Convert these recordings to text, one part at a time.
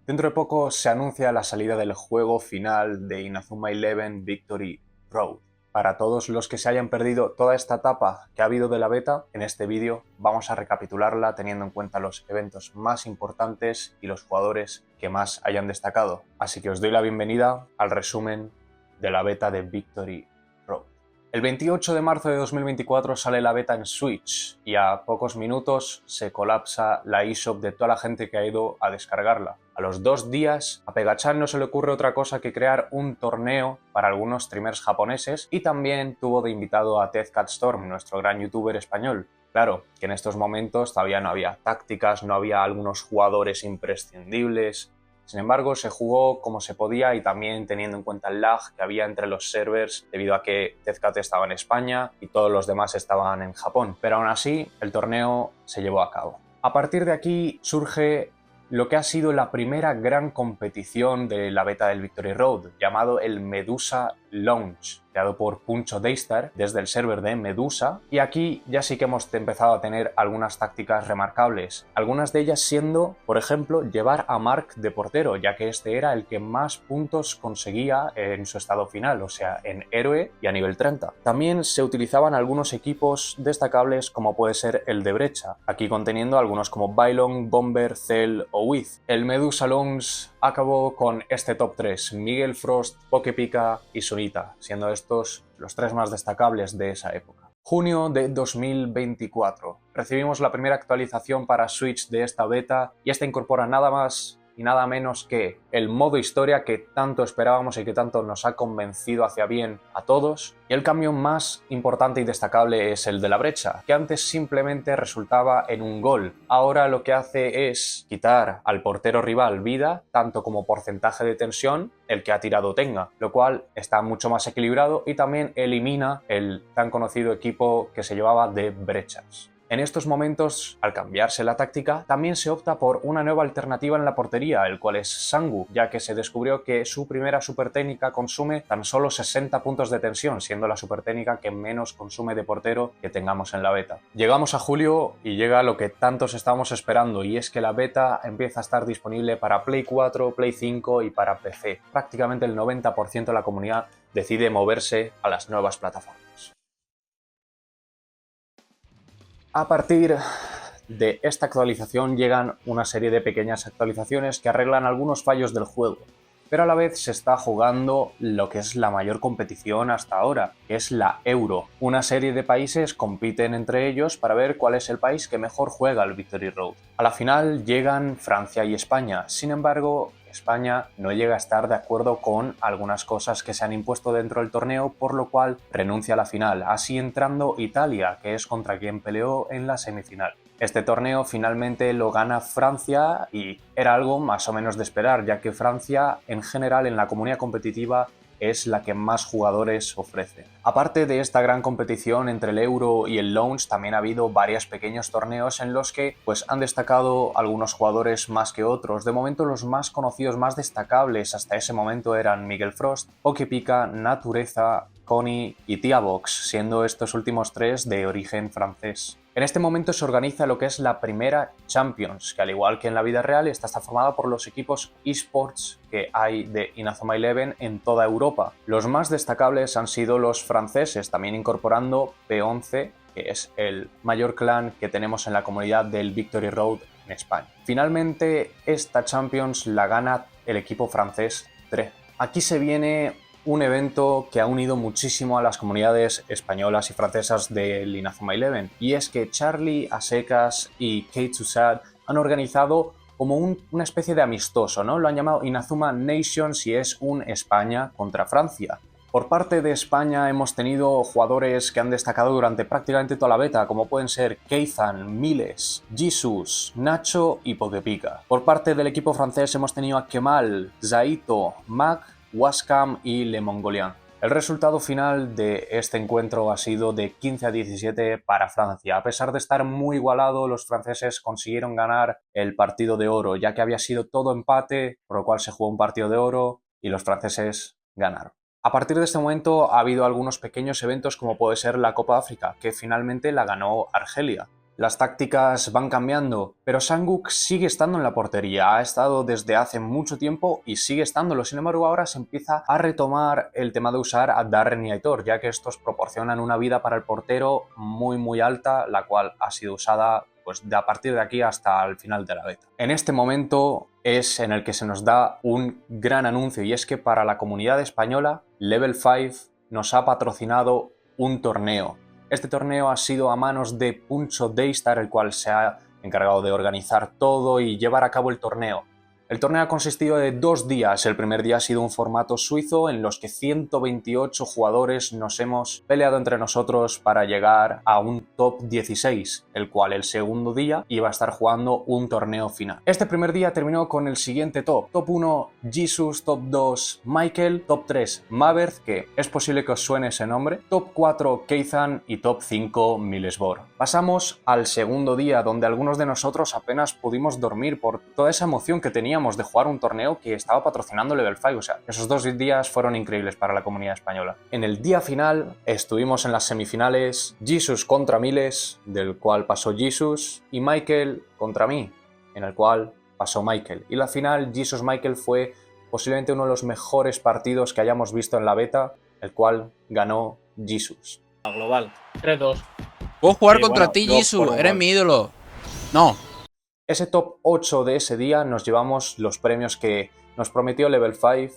Dentro de poco se anuncia la salida del juego final de Inazuma Eleven Victory Road. Para todos los que se hayan perdido toda esta etapa que ha habido de la beta, en este vídeo vamos a recapitularla teniendo en cuenta los eventos más importantes y los jugadores que más hayan destacado. Así que os doy la bienvenida al resumen de la beta de Victory Road. El 28 de marzo de 2024 sale la beta en Switch y a pocos minutos se colapsa la eShop de toda la gente que ha ido a descargarla. A los 2 días, a Pegachan no se le ocurre otra cosa que crear un torneo para algunos streamers japoneses y también tuvo de invitado a TEZCATSTORM, nuestro gran youtuber español. Claro, que en estos momentos todavía no había tácticas, no había algunos jugadores imprescindibles. Sin embargo, se jugó como se podía y también teniendo en cuenta el lag que había entre los servers debido a que TEZCAT estaba en España y todos los demás estaban en Japón. Pero aún así, el torneo se llevó a cabo. A partir de aquí surge lo que ha sido la primera gran competición de la beta del Victory Road, llamado el Medusa Launch, creado por Puncho Daystar desde el server de Medusa, y aquí ya sí que hemos empezado a tener algunas tácticas remarcables, algunas de ellas siendo, por ejemplo, llevar a Mark de portero, ya que este era el que más puntos conseguía en su estado final, o sea, en héroe y a nivel 30. También se utilizaban algunos equipos destacables como puede ser el de brecha, aquí conteniendo algunos como Bylon, Bomber, Cell o Wiz. El Medusa Launch acabó con este top 3, Miguel Frost, Pokepica y Sunita, siendo estos los 3 más destacables de esa época. Junio de 2024. Recibimos la primera actualización para Switch de esta beta y esta incorpora nada más y nada menos que el modo historia que tanto esperábamos y que tanto nos ha convencido hacia bien a todos. Y el cambio más importante y destacable es el de la brecha, que antes simplemente resultaba en un gol. Ahora lo que hace es quitar al portero rival vida, tanto como porcentaje de tensión el que ha tirado tenga, lo cual está mucho más equilibrado y también elimina el tan conocido equipo que se llevaba de brechas. En estos momentos, al cambiarse la táctica, también se opta por una nueva alternativa en la portería, el cual es Sangu, ya que se descubrió que su primera super técnica consume tan solo 60 puntos de tensión, siendo la super técnica que menos consume de portero que tengamos en la beta. Llegamos a julio y llega lo que tantos estábamos esperando, y es que la beta empieza a estar disponible para Play 4, Play 5 y para PC. Prácticamente el 90% de la comunidad decide moverse a las nuevas plataformas. A partir de esta actualización llegan una serie de pequeñas actualizaciones que arreglan algunos fallos del juego, pero a la vez se está jugando lo que es la mayor competición hasta ahora, que es la Euro. Una serie de países compiten entre ellos para ver cuál es el país que mejor juega el Victory Road. A la final llegan Francia y España, sin embargo, España no llega a estar de acuerdo con algunas cosas que se han impuesto dentro del torneo, por lo cual renuncia a la final, así entrando Italia, que es contra quien peleó en la semifinal. Este torneo finalmente lo gana Francia y era algo más o menos de esperar, ya que Francia en general en la comunidad competitiva es la que más jugadores ofrece. Aparte de esta gran competición entre el Euro y el Launch, también ha habido varios pequeños torneos en los que han destacado algunos jugadores más que otros. De momento los más conocidos, más destacables hasta ese momento eran Miguel Frost, Pokepica, Natureza, Connie y Tiabox, siendo estos últimos 3 de origen francés. En este momento se organiza lo que es la primera Champions, que al igual que en la vida real está formada por los equipos eSports que hay de Inazuma Eleven en toda Europa. Los más destacables han sido los franceses, también incorporando P11, que es el mayor clan que tenemos en la comunidad del Victory Road en España. Finalmente, esta Champions la gana el equipo francés 3. Aquí se viene un evento que ha unido muchísimo a las comunidades españolas y francesas del Inazuma Eleven, y es que Charlie, Asecas y Kate Susad han organizado como una especie de amistoso, ¿no? Lo han llamado Inazuma Nations y es un España contra Francia. Por parte de España hemos tenido jugadores que han destacado durante prácticamente toda la beta, como pueden ser Keizan, Miles, Jesus, Nacho y Pokepica. Por parte del equipo francés hemos tenido a Kemal, Zaito, Mac, Wascam y Le Mongolian. El resultado final de este encuentro ha sido de 15-17 para Francia. A pesar de estar muy igualado, los franceses consiguieron ganar el partido de oro, ya que había sido todo empate, por lo cual se jugó un partido de oro y los franceses ganaron. A partir de este momento ha habido algunos pequeños eventos como puede ser la Copa África, que finalmente la ganó Argelia. las tácticas van cambiando, pero Sanguk sigue estando en la portería, ha estado desde hace mucho tiempo y sigue estándolo. Sin embargo, ahora se empieza a retomar el tema de usar a Darren y Aitor, ya que estos proporcionan una vida para el portero muy alta, la cual ha sido usada pues a partir de aquí hasta el final de la beta. En este momento es en el que se nos da un gran anuncio, y es que para la comunidad española, Level 5 nos ha patrocinado un torneo. Este torneo ha sido a manos de Puncho Daystar, el cual se ha encargado de organizar todo y llevar a cabo el torneo. El torneo ha consistido de 2 días. El primer día ha sido un formato suizo en los que 128 jugadores nos hemos peleado entre nosotros para llegar a un top 16, el cual el segundo día iba a estar jugando un torneo final. Este primer día terminó con el siguiente top. Top 1, Jesus, top 2, Michael, top 3, Maberth, que es posible que os suene ese nombre, top 4, Keithan y top 5, Milesbor. Pasamos al segundo día, donde algunos de nosotros apenas pudimos dormir por toda esa emoción que teníamos de jugar un torneo que estaba patrocinando Level 5. O sea, esos 2 días fueron increíbles para la comunidad española. En el día final estuvimos en las semifinales, Jesus contra Miles, del cual pasó Jesus, y Michael contra mí, en el cual pasó Michael. Y la final, Jesus-Michael, fue posiblemente uno de los mejores partidos que hayamos visto en la beta, el cual ganó Jesus. Global, 3-2. Puedo jugar contra ti, Jisoo, eres mi ídolo. No. Ese top 8 de ese día nos llevamos los premios que nos prometió Level 5.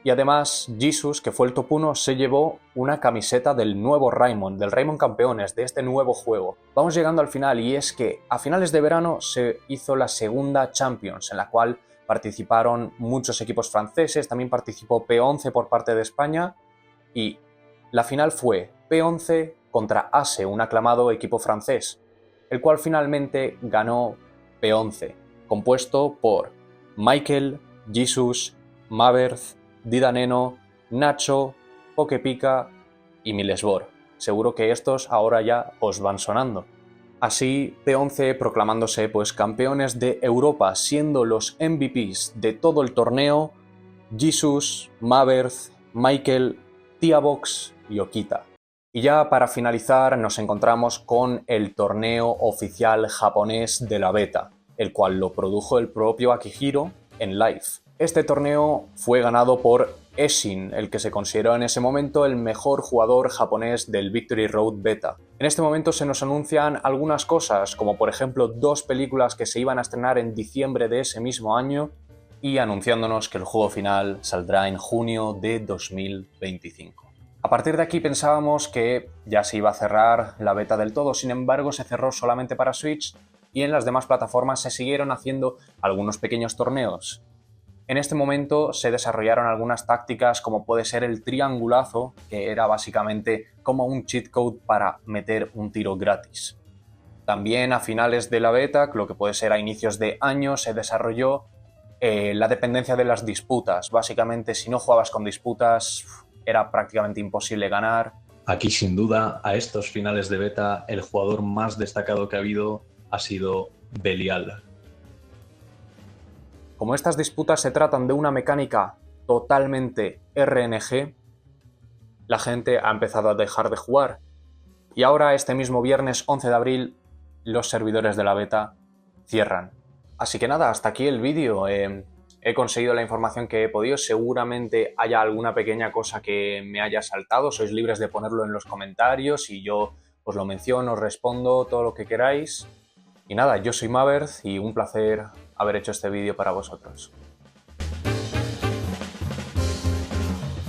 Y además, Jesus, que fue el top 1, se llevó una camiseta del nuevo Raimon, del Raimon Campeones, de este nuevo juego. Vamos llegando al final, y es que a finales de verano se hizo la segunda Champions, en la cual participaron muchos equipos franceses, también participó P11 por parte de España, y la final fue P11 contra ASE, un aclamado equipo francés, el cual finalmente ganó P11, compuesto por Michael, Jesus, Maberth, Didaneno, Nacho, Pokepica y Milesbor. Seguro que estos ahora ya os van sonando. Así, P11 proclamándose pues campeones de Europa, siendo los MVPs de todo el torneo Jesus, Maberth, Michael, Tiabox y Okita. Y ya para finalizar nos encontramos con el torneo oficial japonés de la beta, el cual lo produjo el propio Akihiro en live. Este torneo fue ganado por Eshin, el que se consideró en ese momento el mejor jugador japonés del Victory Road Beta. En este momento se nos anuncian algunas cosas, como por ejemplo 2 películas que se iban a estrenar en diciembre de ese mismo año, y anunciándonos que el juego final saldrá en junio de 2025. A partir de aquí pensábamos que ya se iba a cerrar la beta del todo, sin embargo se cerró solamente para Switch, y en las demás plataformas se siguieron haciendo algunos pequeños torneos. En este momento se desarrollaron algunas tácticas, como puede ser el triangulazo, que era básicamente como un cheat code para meter un tiro gratis. También a finales de la beta, lo que puede ser a inicios de año, se desarrolló la dependencia de las disputas. Básicamente, si no jugabas con disputas, era prácticamente imposible ganar. Aquí, sin duda, a estos finales de beta, el jugador más destacado que ha habido ha sido Belial. Como estas disputas se tratan de una mecánica totalmente RNG, la gente ha empezado a dejar de jugar. Y ahora, este mismo viernes 11 de abril, los servidores de la beta cierran. Así que nada, hasta aquí el vídeo. He conseguido la información que he podido. Seguramente haya alguna pequeña cosa que me haya saltado. Sois libres de ponerlo en los comentarios y yo os lo menciono, os respondo, todo lo que queráis. Y nada, yo soy Maberth y un placer haber hecho este vídeo para vosotros.